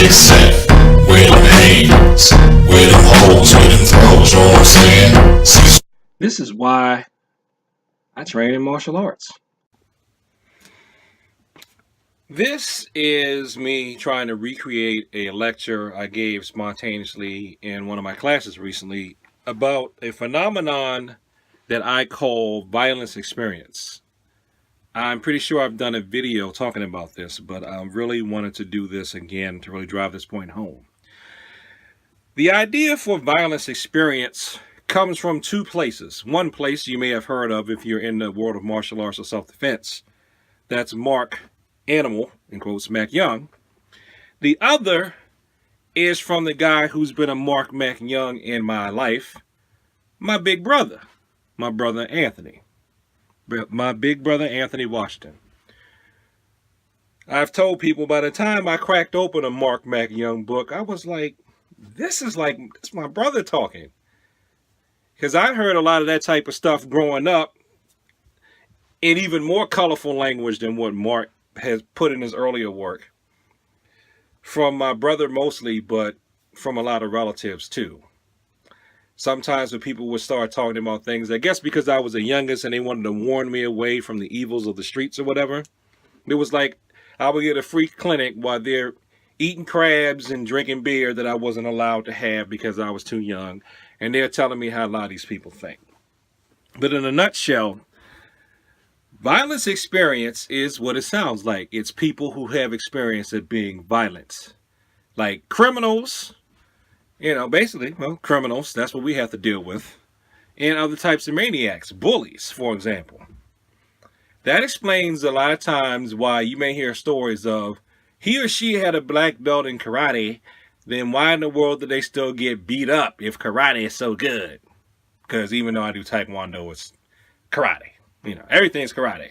get set. Where them haters, where them hoes, where them throws, you know what I'm saying? Cecil. This is why I train in martial arts. This is me trying to recreate a lecture I gave spontaneously in one of my classes recently about a phenomenon that I call violence experience. I'm pretty sure I've done a video talking about this, but I really wanted to do this again to really drive this point home. The idea for violence experience comes from two places. One place you may have heard of if you're in the world of martial arts or self-defense. That's Mark Animal, in quotes, Mac Young. The other is from the guy who's been a Mark Mac Young in my life, my big brother, my brother Anthony. My big brother Anthony Washington. I've told people by the time I cracked open a Mark Mac Young book, I was like, this is my brother talking. Because I heard a lot of that type of stuff growing up in even more colorful language than what Mark has put in his earlier work. From my brother mostly, but from a lot of relatives too. Sometimes when people would start talking about things, I guess because I was the youngest and they wanted to warn me away from the evils of the streets or whatever, it was like I would get a free clinic while they're eating crabs and drinking beer that I wasn't allowed to have because I was too young. And they're telling me how a lot of these people think. But in a nutshell, violence experience is what it sounds like. It's people who have experience at being violent. Like criminals. Basically, criminals, that's what we have to deal with. And other types of maniacs, bullies, for example. That explains a lot of times why you may hear stories of he or she had a black belt in karate, then why in the world do they still get beat up if karate is so good? Because even though I do taekwondo, it's karate. Everything's karate.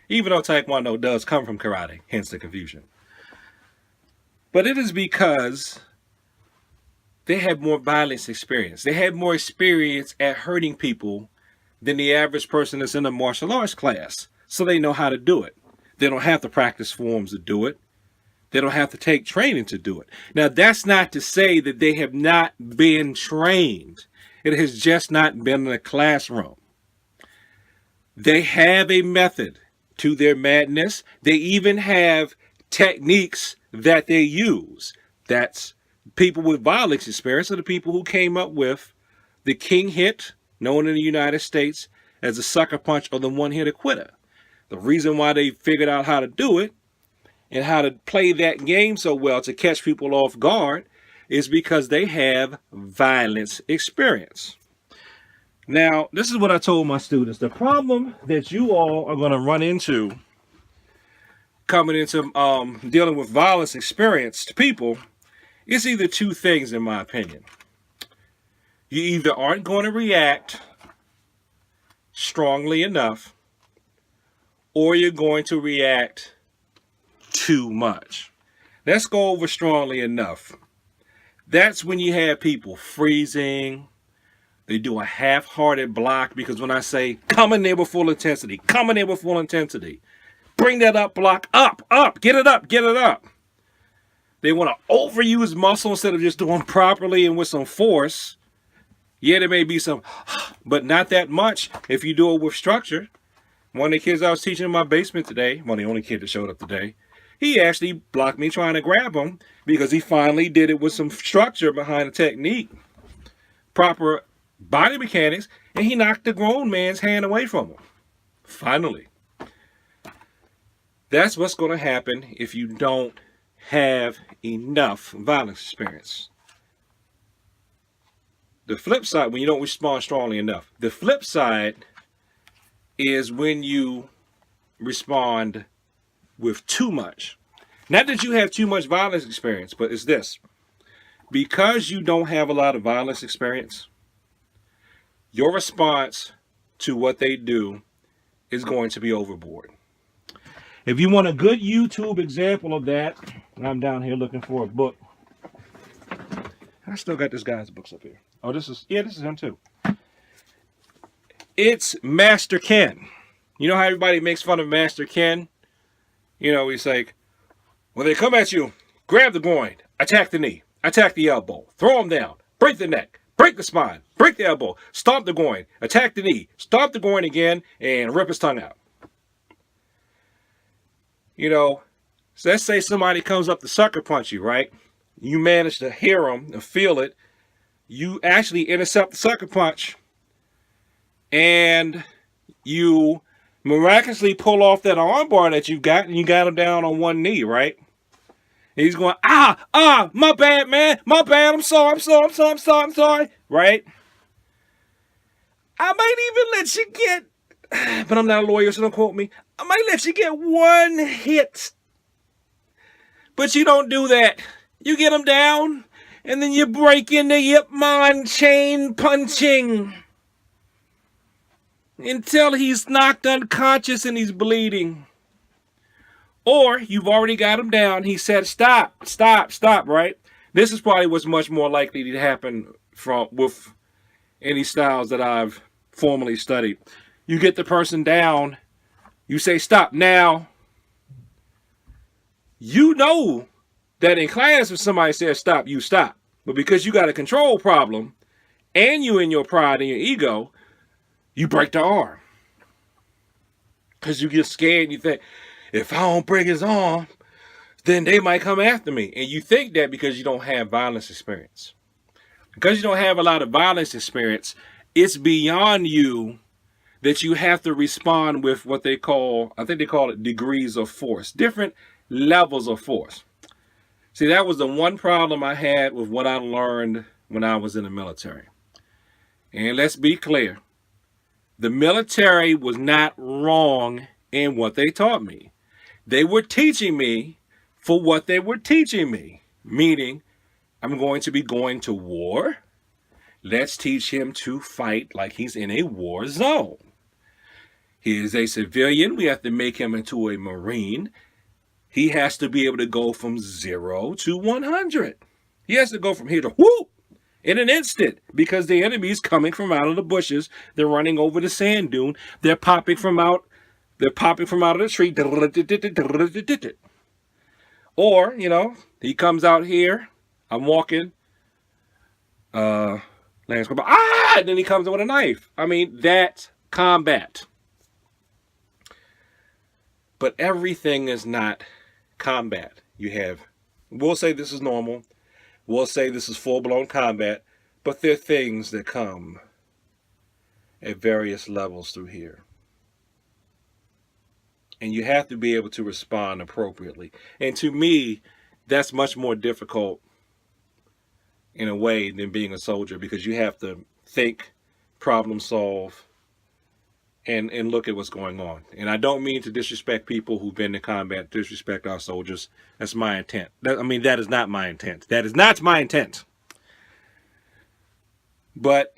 Even though taekwondo does come from karate, hence the confusion. But it is because they have more violence experience. They have more experience at hurting people than the average person that's in a martial arts class. So they know how to do it. They don't have to practice forms to do it. They don't have to take training to do it. Now, that's not to say that they have not been trained. It has just not been in a classroom. They have a method to their madness. They even have techniques that they use. That's people with violence experience are the people who came up with the king hit, known in the United States as the sucker punch or the one-hitter quitter. The reason why they figured out how to do it and how to play that game so well to catch people off guard is because they have violence experience. Now, this is what I told my students. The problem that you all are going to run into coming into dealing with violence experienced people is either two things, in my opinion. You either aren't going to react strongly enough, or you're going to react too much. Let's go over strongly enough. That's when you have people freezing. They do a half-hearted block because when I say come in there with full intensity, come in there with full intensity, bring that up block up, get it up, get it up. They want to overuse muscle instead of just doing properly and with some force. Yeah, there may be some, but not that much if you do it with structure. One of the kids I was teaching in my basement today, one of the only kids that showed up today, he actually blocked me trying to grab him because he finally did it with some structure behind the technique, proper body mechanics, and he knocked the grown man's hand away from him. Finally. That's what's going to happen if you don't have enough violence experience. The flip side, when you don't respond strongly enough. The flip side is when you respond with too much. Not that you have too much violence experience, but it's this. Because you don't have a lot of violence experience, your response to what they do is going to be overboard. If you want a good YouTube example of that, I'm down here looking for a book. I still got this guy's books up here. Oh, this is him too. It's Master Ken. You know how everybody makes fun of Master Ken? He's like, when they come at you, grab the groin. attack the knee, attack the elbow, throw him down, break the neck, break the spine, break the elbow, stomp the groin, attack the knee, stomp the groin again, and rip his tongue out. You know, so let's say somebody comes up to sucker punch you, right? You manage to hear them and feel it. You actually intercept the sucker punch, and you miraculously pull off that armbar that you've got, and you got him down on one knee, right? And he's going, my bad, man, my bad, I'm sorry, right? I might even let you get, but I'm not a lawyer, so don't quote me. I might let you get one hit, but you don't do that. You get him down, and then you break into Yip Man chain punching until he's knocked unconscious and he's bleeding. Or you've already got him down. He said, stop, right? This is probably what's much more likely to happen with any styles that I've formally studied. You get the person down. You say, stop. Now, you know that in class if somebody says stop, you stop. But because you got a control problem and you in your pride and your ego, you break the arm. Because you get scared and you think, if I don't break his arm, then they might come after me. And you think that because you don't have violence experience. Because you don't have a lot of violence experience, it's beyond you that you have to respond with what they call, I think they call it degrees of force, different levels of force. See, that was the one problem I had with what I learned when I was in the military. And let's be clear. The military was not wrong in what they taught me. They were teaching me for what they were teaching me. Meaning, I'm going to be going to war. Let's teach him to fight like he's in a war zone. He is a civilian. We have to make him into a Marine. He has to be able to go from 0 to 100. He has to go from here to whoop in an instant because the enemy's coming from out of the bushes. They're running over the sand dune. They're popping from out of the tree. Or, he comes out here. I'm walking. And then he comes in with a knife. I mean, that's combat. But everything is not combat. We'll say this is normal. We'll say this is full-blown combat. But there are things that come at various levels through here. And you have to be able to respond appropriately. And to me, that's much more difficult in a way than being a soldier because you have to think, problem solve, and look at what's going on. And I don't mean to disrespect people who've been in combat, disrespect our soldiers. That's my intent. That is not my intent. That is not my intent. But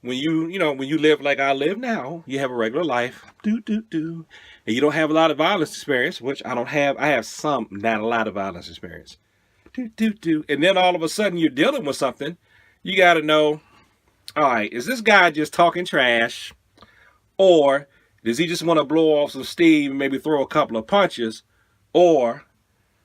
when you live like I live now, you have a regular life, and you don't have a lot of violence experience, which I don't have. I have some, not a lot of violence experience. And then all of a sudden you're dealing with something. You got to know, all right, is this guy just talking trash? Or does he just want to blow off some steam and maybe throw a couple of punches? Or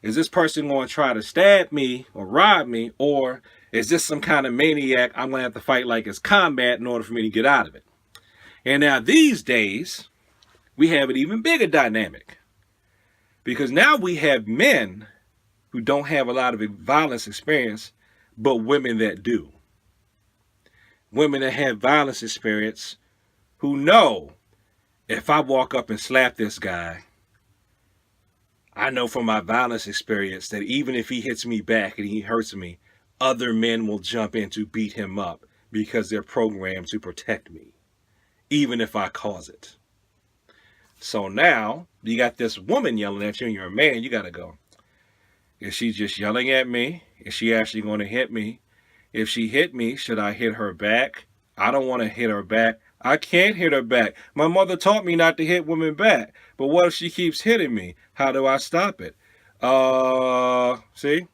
is this person going to try to stab me or rob me? Or is this some kind of maniac I'm going to have to fight like it's combat in order for me to get out of it? And now these days, we have an even bigger dynamic. Because now we have men who don't have a lot of violence experience, but women that do. Women that have violence experience who know if I walk up and slap this guy, I know from my violence experience that even if he hits me back and he hurts me, other men will jump in to beat him up because they're programmed to protect me, even if I cause it. So now you got this woman yelling at you and you're a man, you got to go. Is she just yelling at me? Is she actually going to hit me? If she hit me, should I hit her back? I don't want to hit her back. I can't hit her back. My mother taught me not to hit women back. But what if she keeps hitting me? How do I stop it? See?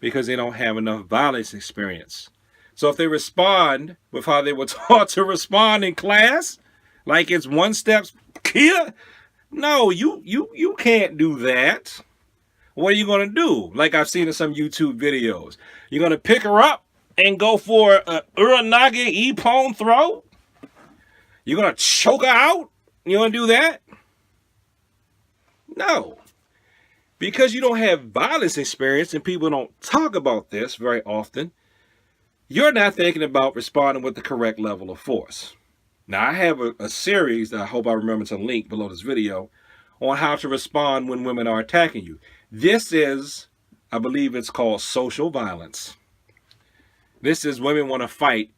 Because they don't have enough violence experience. So if they respond with how they were taught to respond in class, like it's one step here, no, you can't do that. What are you going to do? Like I've seen in some YouTube videos. You're going to pick her up and go for a uranage ippon throw? You're going to choke her out? You want to do that? No. Because you don't have violence experience and people don't talk about this very often, you're not thinking about responding with the correct level of force. Now, I have a series that I hope I remember to link below this video on how to respond when women are attacking you. This is, I believe it's called social violence. This is women want to fight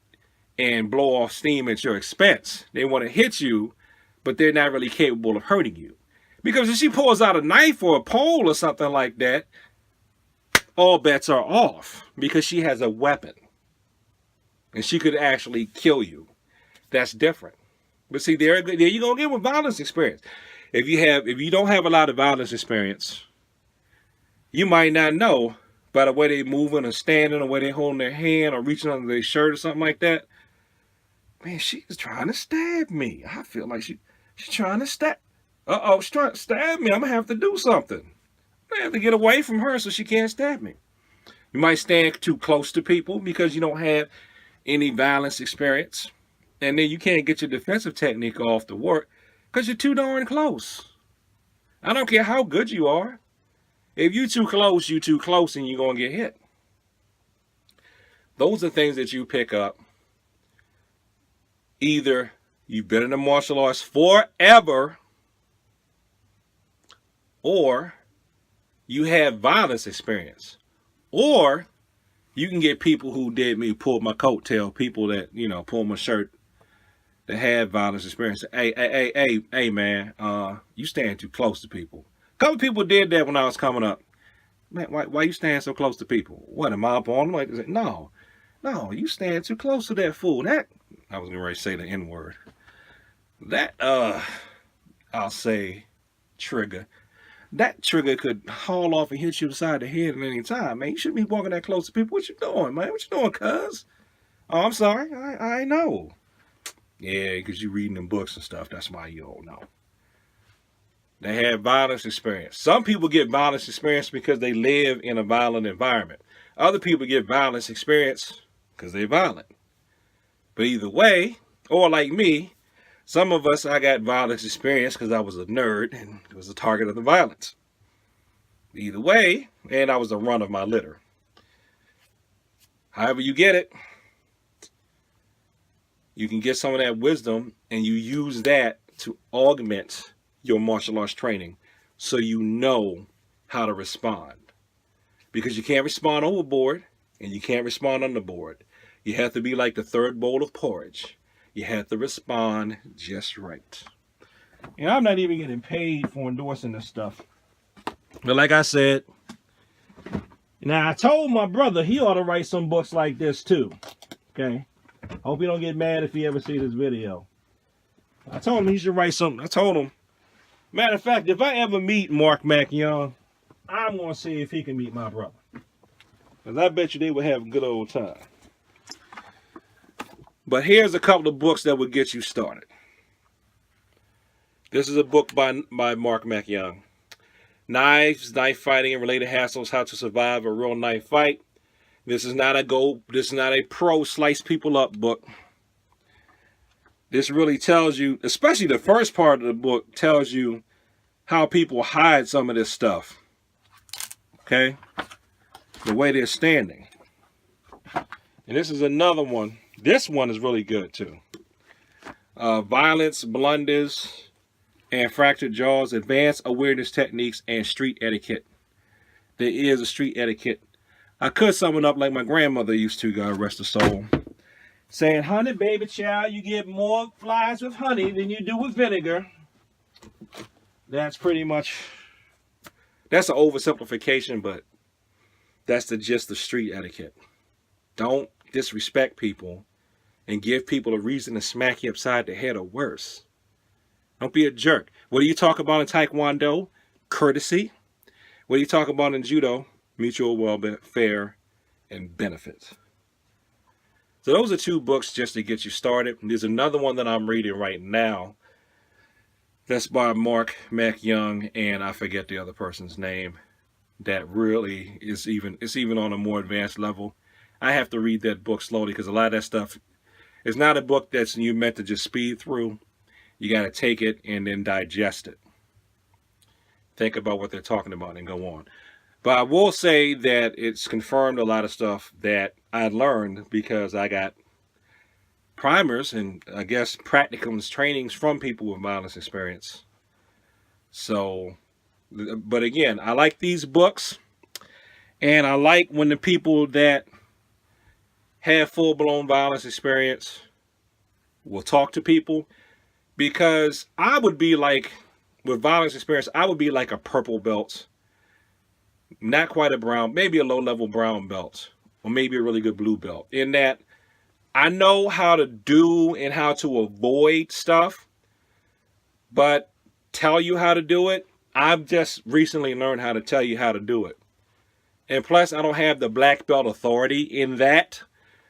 and blow off steam at your expense. They want to hit you, but they're not really capable of hurting you. Because if she pulls out a knife or a pole or something like that, all bets are off because she has a weapon. And she could actually kill you. That's different. But see, there you go again with violence experience. If you don't have a lot of violence experience, you might not know by the way they're moving or standing or way they're holding their hand or reaching under their shirt or something like that. Man, she's trying to stab me. I feel like she's trying to stab. She's trying to stab me. I'm going to have to do something. I have to get away from her so she can't stab me. You might stand too close to people because you don't have any violence experience. And then you can't get your defensive technique off to work because you're too darn close. I don't care how good you are. If you're too close and you're going to get hit. Those are things that you pick up. Either you've been in the martial arts forever, or you have violence experience, or you can get people who did me, pulled my coattail, people that, pull my shirt, that have violence experience. Hey, man, you stand too close to people. A couple people did that when I was coming up. Man, why you stand so close to people? What, am I up on them? Like, no, you stand too close to that fool. That, I was going to say the N-word. That, I'll say, trigger. That trigger could haul off and hit you beside the head at any time, man. You shouldn't be walking that close to people. What you doing, man? What you doing, cuz? Oh, I'm sorry. I know. Yeah, because you're reading them books and stuff. That's why you don't know. They have violence experience. Some people get violence experience because they live in a violent environment. Other people get violence experience because they're violent. But either way, or like me, some of us, I got violence experience because I was a nerd and was the target of the violence. Either way, and I was the run of my litter. However you get it, you can get some of that wisdom and you use that to augment your martial arts training so you know how to respond. Because you can't respond overboard and you can't respond underboard. You have to be like the third bowl of porridge. You have to respond just right. And I'm not even getting paid for endorsing this stuff. But like I said, now I told my brother he ought to write some books like this too. Okay? Hope he don't get mad if he ever sees this video. I told him he should write something. I told him, matter of fact, if I ever meet Mark Mac Young, I'm going to see if he can meet my brother. Because I bet you they would have a good old time. But here's a couple of books that would get you started. This is a book by Mark Mac Young. Knives, Knife Fighting, and Related Hassles, How to Survive a Real Knife Fight. This is not a pro slice people up book. This really tells you, especially the first part of the book, tells you how people hide some of this stuff. Okay? The way they're standing. And this is another one. This one is really good too. Violence, Blunders, and Fractured Jaws, Advanced Awareness Techniques, and Street Etiquette. There is a street etiquette. I could sum it up like my grandmother used to, God rest her soul. Saying, honey, baby child, you get more flies with honey than you do with vinegar. That's pretty much, that's an oversimplification, but that's the gist of street etiquette. Don't disrespect people and give people a reason to smack you upside the head or worse. Don't be a jerk. What do you talk about in Taekwondo? Courtesy. What do you talk about in Judo? Mutual welfare and benefit. So those are two books just to get you started. There's another one that I'm reading right now. That's by Mark Mac Young, and I forget the other person's name. that really is it's even on a more advanced level. I have to read that book slowly because a lot of that stuff is not a book that's you meant to just speed through. You got to take it and then digest it. Think about what they're talking about and go on. But I will say that it's confirmed a lot of stuff that I learned because I got primers and I guess practicums, trainings from people with violence experience. So, but again, I like these books and I like when the people that have full blown violence experience will talk to people because I would be like, with violence experience, I would be like a purple belt, not quite a brown, maybe a low level brown belt, or maybe a really good blue belt. In that I know how to do and how to avoid stuff, but tell you how to do it, I've just recently learned how to tell you how to do it. And plus, I don't have the black belt authority in that.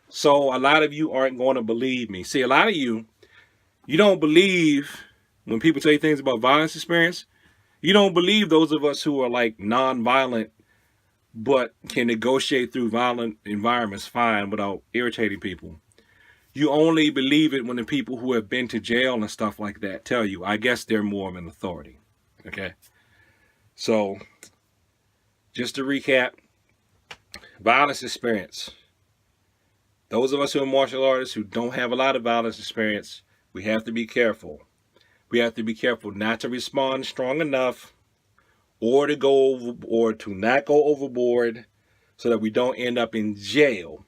So a lot of you aren't going to believe me. See, a lot of you don't believe when people say things about violence experience. You don't believe those of us who are like non-violent but can negotiate through violent environments fine without irritating people. You only believe it when the people who have been to jail and stuff like that tell you. I guess they're more of an authority. Okay? So, just to recap, violence experience. Those of us who are martial artists who don't have a lot of violence experience, we have to be careful. We have to be careful not to respond strong enough or to go over, or to not go overboard so that we don't end up in jail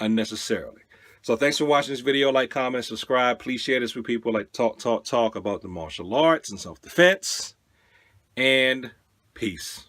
unnecessarily. So thanks for watching this video. Like, comment, subscribe. Please share this with people. Like talk about the martial arts and self-defense. And peace.